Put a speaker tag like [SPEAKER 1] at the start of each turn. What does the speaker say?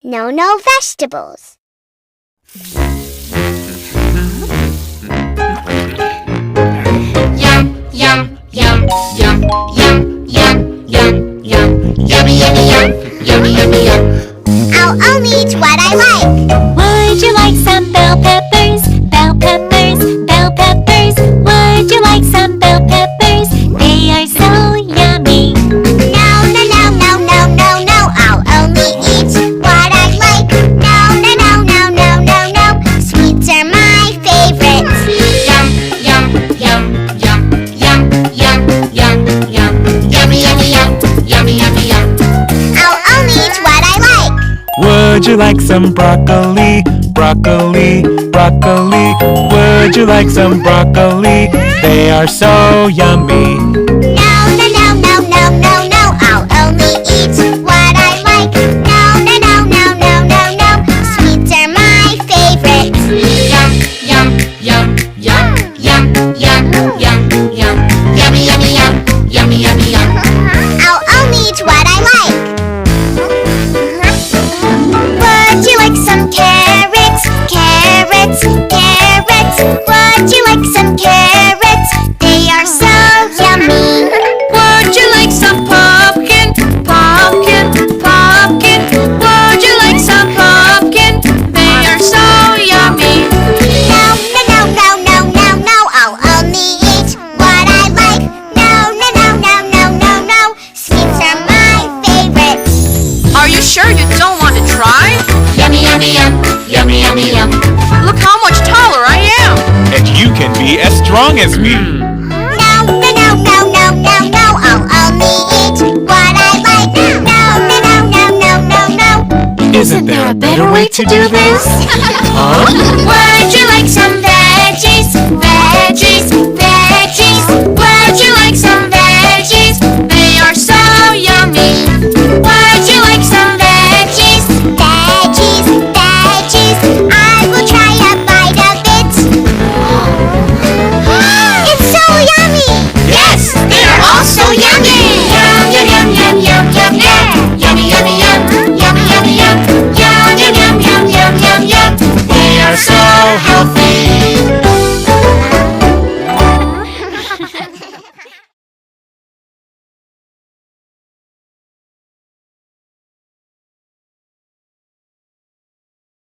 [SPEAKER 1] No vegetables.
[SPEAKER 2] Yum, yum, yum, yum, yum, yum, yum, yum. Yummy, yummy, yum. Yummy, yummy, yum.
[SPEAKER 1] I'll only eat what I like.
[SPEAKER 3] Would you like some bell peppers? Bell peppers, bell peppers. Would you like some bell peppers? They are so yummy.
[SPEAKER 1] No. I'll only eat what I like. No. Sweets are my favorite.
[SPEAKER 2] Yum, yum, yum, yum, yum, yum, yum, yum. Yummy, yummy, yum. Yummy, yummy, yum.
[SPEAKER 1] I'll only eat what I like.
[SPEAKER 4] Would you like some broccoli? Broccoli, broccoli. Would you like some broccoli? They are so yummy.
[SPEAKER 1] No. I'll only eat what I like. No. Sweets are my favorite.
[SPEAKER 2] Yum, yum, yum, yum, yum, yum, yum, yum. Yummy, yummy, yum. Yummy, yummy, yum.
[SPEAKER 1] I'll only eat what I like. Would you like some carrots? Carrots. Would you like some carrots? They are so yummy.
[SPEAKER 2] Would you like some pumpkin? Pumpkin. Would you like some pumpkin? They are so yummy.
[SPEAKER 1] No. I'll only eat what I like. No. Sweets are my favorite.
[SPEAKER 2] Are you sure you don't want to try? Yummy, yummy, yum. Yummy, yummy, yum. Look how much taller I am.
[SPEAKER 4] And you can be as strong as me.
[SPEAKER 1] No. I'll only eat what I like. No.
[SPEAKER 4] Isn't there a better way to do this? Huh?
[SPEAKER 1] Would you like some veggies? Veggies.